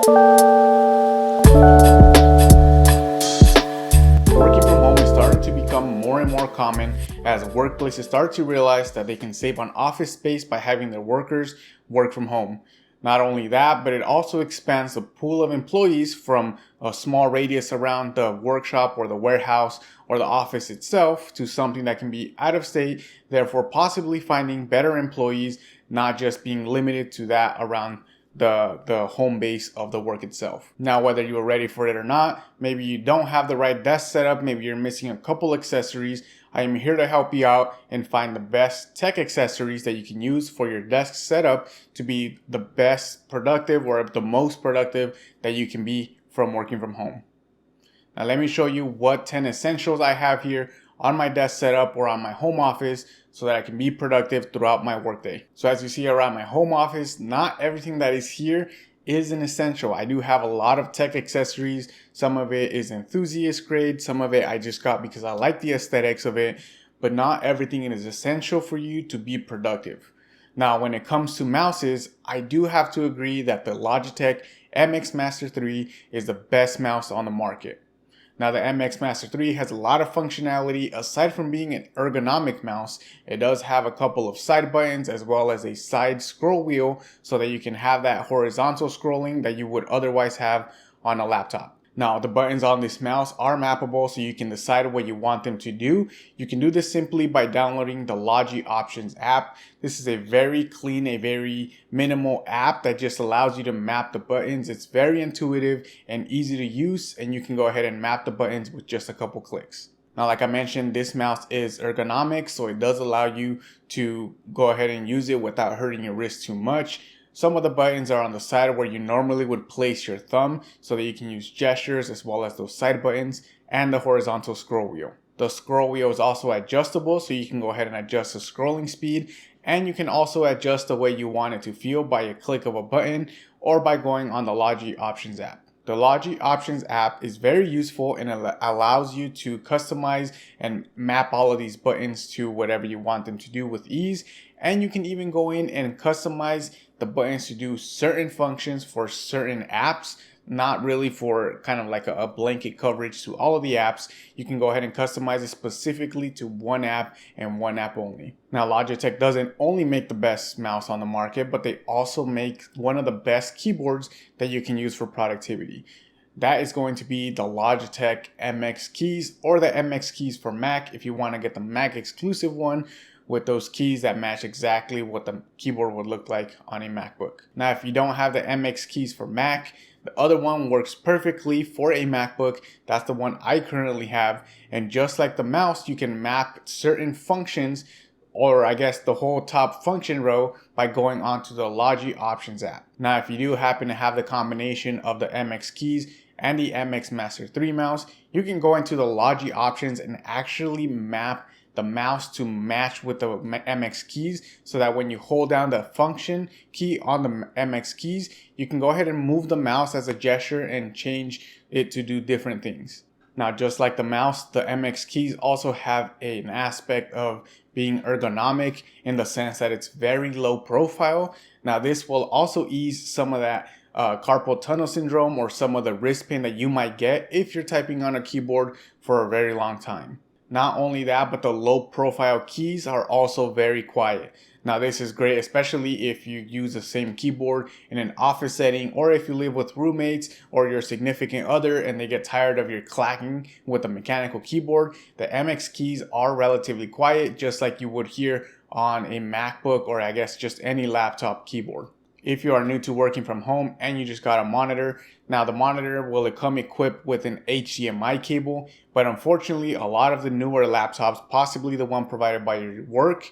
Working from home is starting to become more and more common as workplaces start to realize that they can save on office space by having their workers work from home. Not only that, but it also expands the pool of employees from a small radius around the workshop or the warehouse or the office itself to something that can be out of state, therefore possibly finding better employees, not just being limited to that around the home base of the work itself. Now, whether you are ready for it or not, maybe you don't have the right desk setup, maybe you're missing a couple accessories, I am here to help you out and find the best tech accessories that you can use for your desk setup to be the best productive or the most productive that you can be from working from home. Now let me show you what 10 essentials I have here on my desk setup or on my home office so that I can be productive throughout my workday. So as you see around my home office, not everything that is here is an essential. I do have a lot of tech accessories. Some of it is enthusiast grade. Some of it I just got because I like the aesthetics of it, but not everything is essential for you to be productive. Now, when it comes to mouses, I do have to agree that the Logitech MX Master 3 is the best mouse on the market. Now, the MX Master 3 has a lot of functionality. Aside from being an ergonomic mouse, it does have a couple of side buttons as well as a side scroll wheel so that you can have that horizontal scrolling that you would otherwise have on a laptop. Now, the buttons on this mouse are mappable, so you can decide what you want them to do. You can do this simply by downloading the Logi Options app. This is a very clean, a very minimal app that just allows you to map the buttons. It's very intuitive and easy to use, and you can go ahead and map the buttons with just a couple clicks. Now, like I mentioned, this mouse is ergonomic, so it does allow you to go ahead and use it without hurting your wrist too much. Some of the buttons are on the side where you normally would place your thumb so that you can use gestures as well as those side buttons and the horizontal scroll wheel. The scroll wheel is also adjustable, so you can go ahead and adjust the scrolling speed, and you can also adjust the way you want it to feel by a click of a button or by going on the Logi Options app. The Logi Options app is very useful and it allows you to customize and map all of these buttons to whatever you want them to do with ease. And you can even go in and customize the buttons to do certain functions for certain apps, not really for kind of like a blanket coverage to all of the apps. You can go ahead and customize it specifically to one app and one app only. Now, Logitech doesn't only make the best mouse on the market, but they also make one of the best keyboards that you can use for productivity. That is going to be the Logitech MX keys or the MX keys for Mac if you want to get the Mac exclusive one with those keys that match exactly what the keyboard would look like on a MacBook. Now, if you don't have the MX keys for Mac, the other one works perfectly for a MacBook. That's the one I currently have. And just like the mouse, you can map certain functions, or I guess the whole top function row, by going onto the Logi Options app. Now, if you do happen to have the combination of the MX keys and the MX Master 3 mouse, you can go into the Logi Options and actually map the mouse to match with the MX keys so that when you hold down the function key on the MX keys, you can go ahead and move the mouse as a gesture and change it to do different things. Now, just like the mouse, the MX keys also have an aspect of being ergonomic in the sense that it's very low profile. Now, this will also ease some of that carpal tunnel syndrome or some of the wrist pain that you might get if you're typing on a keyboard for a very long time. Not only that, but the low profile keys are also very quiet. Now, this is great, especially if you use the same keyboard in an office setting, or if you live with roommates or your significant other and they get tired of your clacking with a mechanical keyboard. The MX keys are relatively quiet, just like you would hear on a MacBook or I guess just any laptop keyboard. If you are new to working from home and you just got a monitor, now the monitor will come equipped with an HDMI cable, but unfortunately a lot of the newer laptops, possibly the one provided by your work,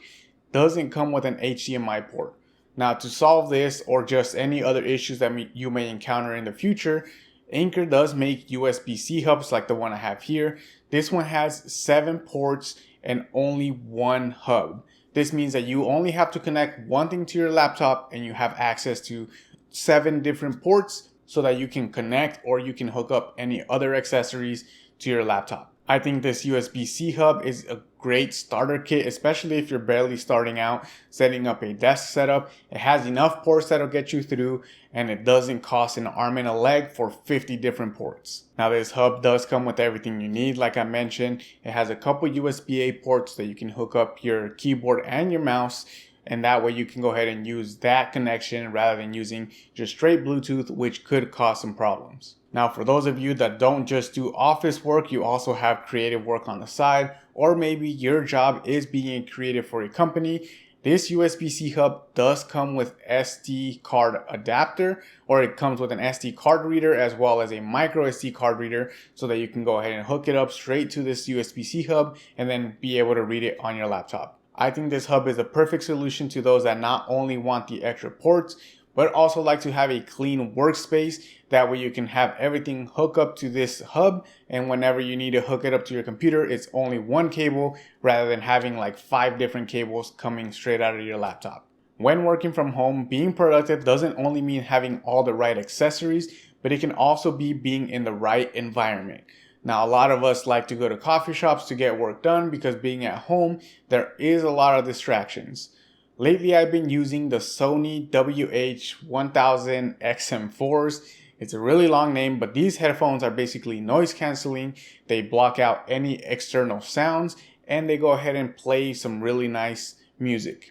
doesn't come with an HDMI port. Now, to solve this or just any other issues that you may encounter in the future, Anker does make USB-C hubs like the one I have here. This one has 7 ports and only one hub. This means that you only have to connect one thing to your laptop and you have access to 7 different ports so that you can connect or you can hook up any other accessories to your laptop. I think this USB-C hub is a great starter kit, especially if you're barely starting out setting up a desk setup. It has enough ports that'll get you through, and it doesn't cost an arm and a leg for 50 different ports. Now this hub does come with everything you need. Like I mentioned, it has a couple USB-A ports that you can hook up your keyboard and your mouse, and that way you can go ahead and use that connection rather than using just straight Bluetooth, which could cause some problems. Now for those of you that don't just do office work, you also have creative work on the side, or maybe your job is being creative for a company, this USB-C hub does come with SD card adapter, or it comes with an SD card reader as well as a micro SD card reader, so that you can go ahead and hook it up straight to this USB-C hub and then be able to read it on your laptop. I think this hub is a perfect solution to those that not only want the extra ports, but also like to have a clean workspace. That way you can have everything hook up to this hub, and whenever you need to hook it up to your computer, it's only one cable rather than having like 5 different cables coming straight out of your laptop. When working from home, being productive doesn't only mean having all the right accessories, but it can also be being in the right environment. Now, a lot of us like to go to coffee shops to get work done because being at home, there is a lot of distractions. Lately, I've been using the Sony WH-1000 XM4s. It's a really long name, but these headphones are basically noise canceling. They block out any external sounds, and they go ahead and play some really nice music.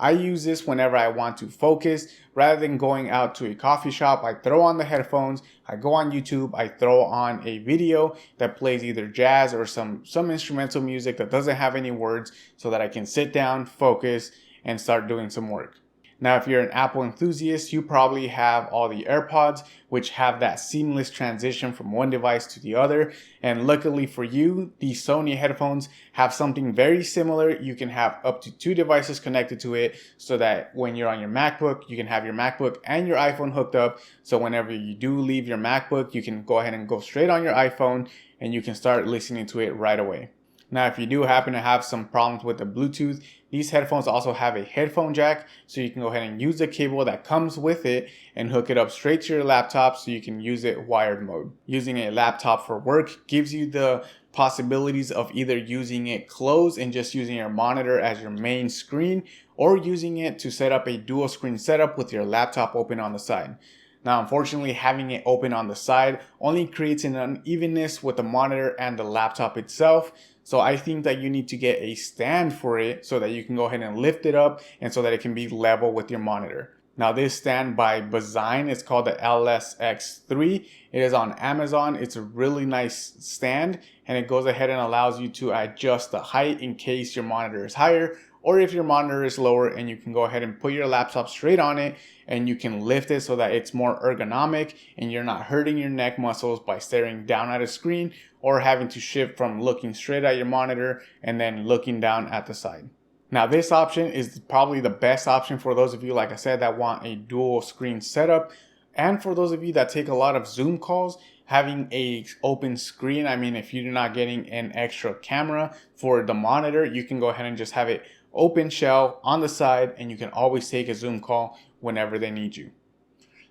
I use this whenever I want to focus. Rather than going out to a coffee shop, I throw on the headphones, I go on YouTube, I throw on a video that plays either jazz or some instrumental music that doesn't have any words, so that I can sit down, focus, and start doing some work. Now, if you're an Apple enthusiast, you probably have all the AirPods, which have that seamless transition from one device to the other. And luckily for you, these Sony headphones have something very similar. You can have up to 2 devices connected to it, so that when you're on your MacBook, you can have your MacBook and your iPhone hooked up. So whenever you do leave your MacBook, you can go ahead and go straight on your iPhone and you can start listening to it right away. Now, if you do happen to have some problems with the Bluetooth, these headphones also have a headphone jack, so you can go ahead and use the cable that comes with it and hook it up straight to your laptop so you can use it wired mode. Using a laptop for work gives you the possibilities of either using it closed and just using your monitor as your main screen, or using it to set up a dual screen setup with your laptop open on the side. Now, unfortunately, having it open on the side only creates an unevenness with the monitor and the laptop itself. So I think that you need to get a stand for it so that you can go ahead and lift it up and so that it can be level with your monitor. Now, this stand by Design is called the LSX3. It is on Amazon. It's a really nice stand, and it goes ahead and allows you to adjust the height in case your monitor is higher, or if your monitor is lower, and you can go ahead and put your laptop straight on it and you can lift it so that it's more ergonomic and you're not hurting your neck muscles by staring down at a screen or having to shift from looking straight at your monitor and then looking down at the side. Now, this option is probably the best option for those of you, like I said, that want a dual screen setup. And for those of you that take a lot of Zoom calls, having a open screen, I mean, if you're not getting an extra camera for the monitor, you can go ahead and just have it open shell on the side, and you can always take a Zoom call whenever they need you.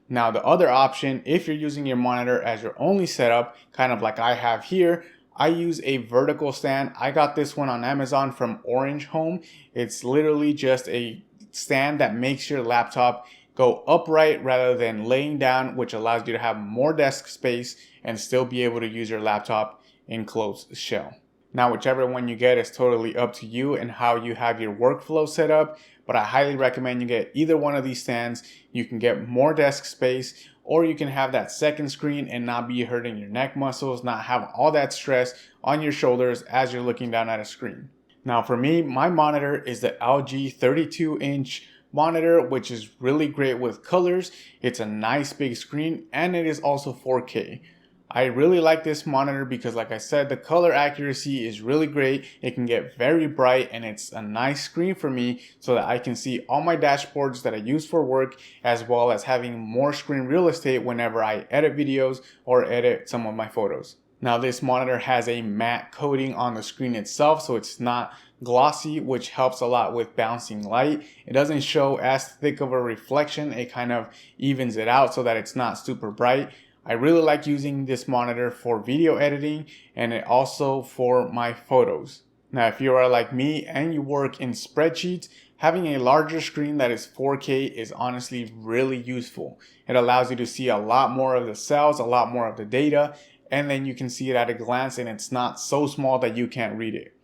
Now, the other option, if you're using your monitor as your only setup, kind of like I have here, I use a vertical stand. I got this one on Amazon from Orange Home. It's literally just a stand that makes your laptop go upright rather than laying down, which allows you to have more desk space and still be able to use your laptop in closed shell. Now, whichever one you get is totally up to you and how you have your workflow set up, but I highly recommend you get either one of these stands. You can get more desk space, or you can have that second screen and not be hurting your neck muscles, not have all that stress on your shoulders as you're looking down at a screen. Now, for me, my monitor is the LG 32-inch monitor, which is really great with colors. It's a nice big screen, and it is also 4K. I really like this monitor because, like I said, the color accuracy is really great. It can get very bright, and it's a nice screen for me so that I can see all my dashboards that I use for work, as well as having more screen real estate whenever I edit videos or edit some of my photos. Now, this monitor has a matte coating on the screen itself, so it's not glossy, which helps a lot with bouncing light. It doesn't show as thick of a reflection. It kind of evens it out so that it's not super bright. I really like using this monitor for video editing, and it also for my photos. Now, if you are like me and you work in spreadsheets, having a larger screen that is 4K is honestly really useful. It allows you to see a lot more of the cells, a lot more of the data, and then you can see it at a glance and it's not so small that you can't read it.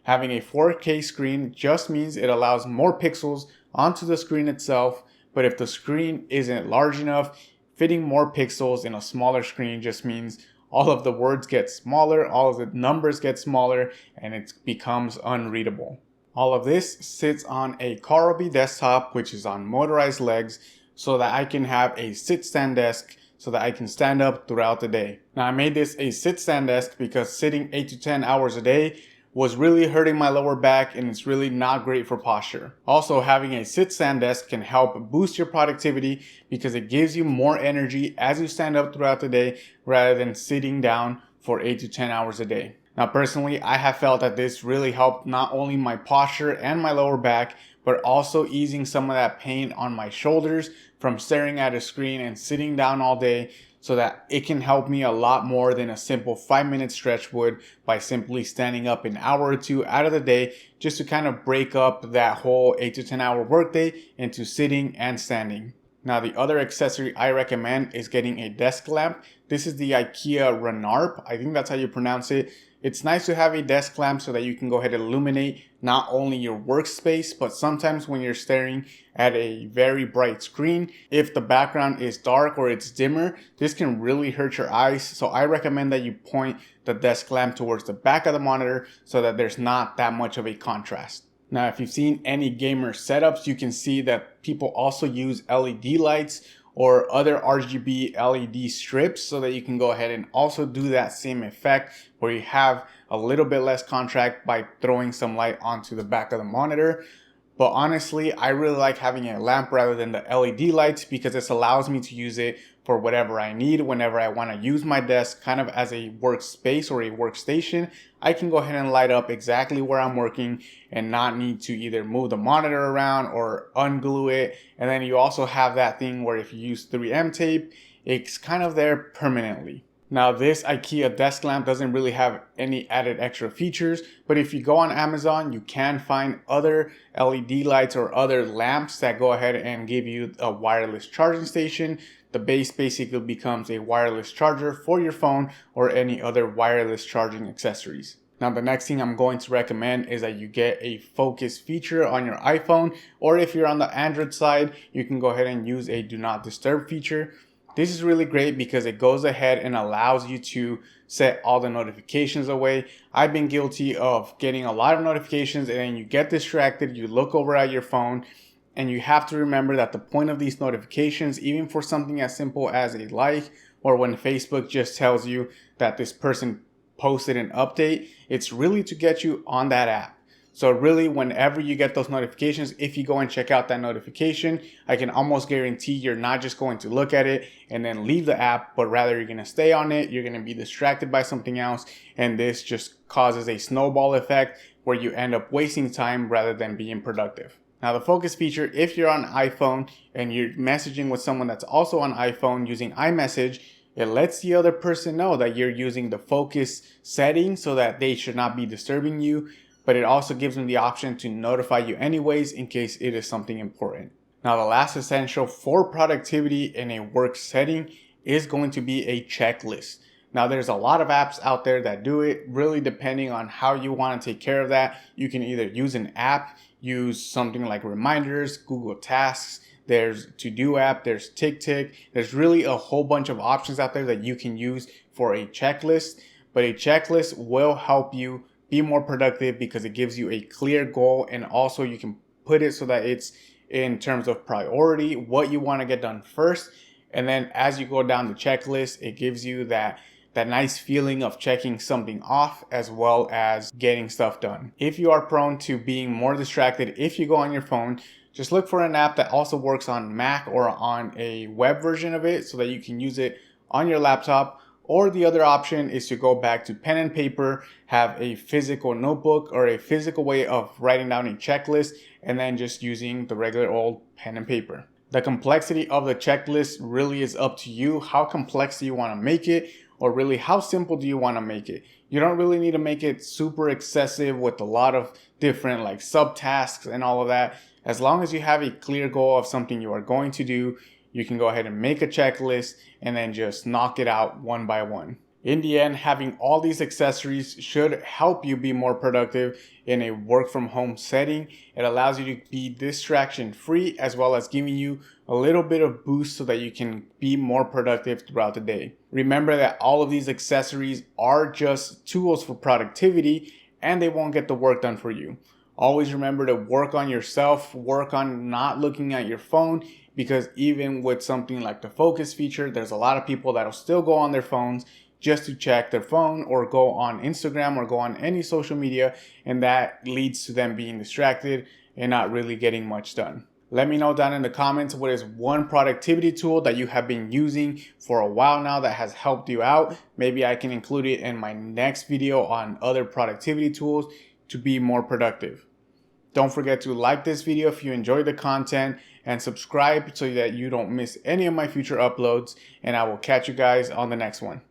Having a 4K screen just means it allows more pixels onto the screen itself, but if the screen isn't large enough, fitting more pixels in a smaller screen just means all of the words get smaller, all of the numbers get smaller, and it becomes unreadable. All of this sits on a Karobi desktop, which is on motorized legs, so that I can have a sit-stand desk so that I can stand up throughout the day. Now, I made this a sit-stand desk because sitting 8 to 10 hours a day was really hurting my lower back, and it's really not great for posture. Also, having a sit-stand desk can help boost your productivity because it gives you more energy as you stand up throughout the day rather than sitting down for 8 to 10 hours a day. Now, personally, I have felt that this really helped not only my posture and my lower back, but also easing some of that pain on my shoulders from staring at a screen and sitting down all day, so that it can help me a lot more than a simple 5-minute stretch would by simply standing up an hour or two out of the day just to kind of break up that whole 8 to 10 hour workday into sitting and standing. Now, the other accessory I recommend is getting a desk lamp. This is the IKEA Renarp. I think that's how you pronounce it. It's nice to have a desk lamp so that you can go ahead and illuminate not only your workspace, but sometimes when you're staring at a very bright screen, if the background is dark or it's dimmer, this can really hurt your eyes. So I recommend that you point the desk lamp towards the back of the monitor so that there's not that much of a contrast. Now, if you've seen any gamer setups, you can see that people also use LED lights or other RGB LED strips so that you can go ahead and also do that same effect where you have a little bit less contrast by throwing some light onto the back of the monitor. But honestly, I really like having a lamp rather than the LED lights because this allows me to use it for whatever I need. Whenever I want to use my desk kind of as a workspace or a workstation, I can go ahead and light up exactly where I'm working and not need to either move the monitor around or unglue it. And then you also have that thing where if you use 3M tape, it's kind of there permanently. Now, this IKEA desk lamp doesn't really have any added extra features, but if you go on Amazon, you can find other LED lights or other lamps that go ahead and give you a wireless charging station. The base basically becomes a wireless charger for your phone or any other wireless charging accessories. Now, the next thing I'm going to recommend is that you get a focus feature on your iPhone, or if you're on the Android side, you can go ahead and use a do not disturb feature. This is really great because it goes ahead and allows you to set all the notifications away. I've been guilty of getting a lot of notifications and then you get distracted, you look over at your phone, and you have to remember that the point of these notifications, even for something as simple as a like, or when Facebook just tells you that this person posted an update, it's really to get you on that app. So really, whenever you get those notifications, if you go and check out that notification, I can almost guarantee you're not just going to look at it and then leave the app, but rather you're going to stay on it, you're going to be distracted by something else, and this just causes a snowball effect where you end up wasting time rather than being productive. Now, the focus feature, if you're on iPhone and you're messaging with someone that's also on iPhone using iMessage, it lets the other person know that you're using the focus setting so that they should not be disturbing you, but it also gives them the option to notify you anyways in case it is something important. Now, the last essential for productivity in a work setting is going to be a checklist. Now, there's a lot of apps out there that do it, really depending on how you want to take care of that. You can either use an app, use something like reminders, Google Tasks, there's To-Do app, there's TickTick. There's really a whole bunch of options out there that you can use for a checklist, but a checklist will help you be more productive because it gives you a clear goal, and also you can put it so that it's in terms of priority, what you want to get done first. And then as you go down the checklist, it gives you that nice feeling of checking something off as well as getting stuff done. If you are prone to being more distracted, if you go on your phone, just look for an app that also works on Mac or on a web version of it so that you can use it on your laptop. Or the other option is to go back to pen and paper, have a physical notebook or a physical way of writing down a checklist, and then just using the regular old pen and paper. The complexity of the checklist really is up to you. How complex do you want to make it? or really how simple do you want to make it. You don't really need to make it super excessive with a lot of different like subtasks and all of that. As long as you have a clear goal of something you are going to do, you can go ahead and make a checklist and then just knock it out one by one. In the end, having all these accessories should help you be more productive in a work from home setting. It allows you to be distraction free as well as giving you a little bit of boost so that you can be more productive throughout the day. Remember that all of these accessories are just tools for productivity and they won't get the work done for you. Always remember to work on yourself, work on not looking at your phone, because even with something like the focus feature, there's a lot of people that'll still go on their phones just to check their phone or go on Instagram or go on any social media, and that leads to them being distracted and not really getting much done. Let me know down in the comments what is one productivity tool that you have been using for a while now that has helped you out. Maybe I can include it in my next video on other productivity tools to be more productive. Don't forget to like this video if you enjoyed the content and subscribe so that you don't miss any of my future uploads, and I will catch you guys on the next one.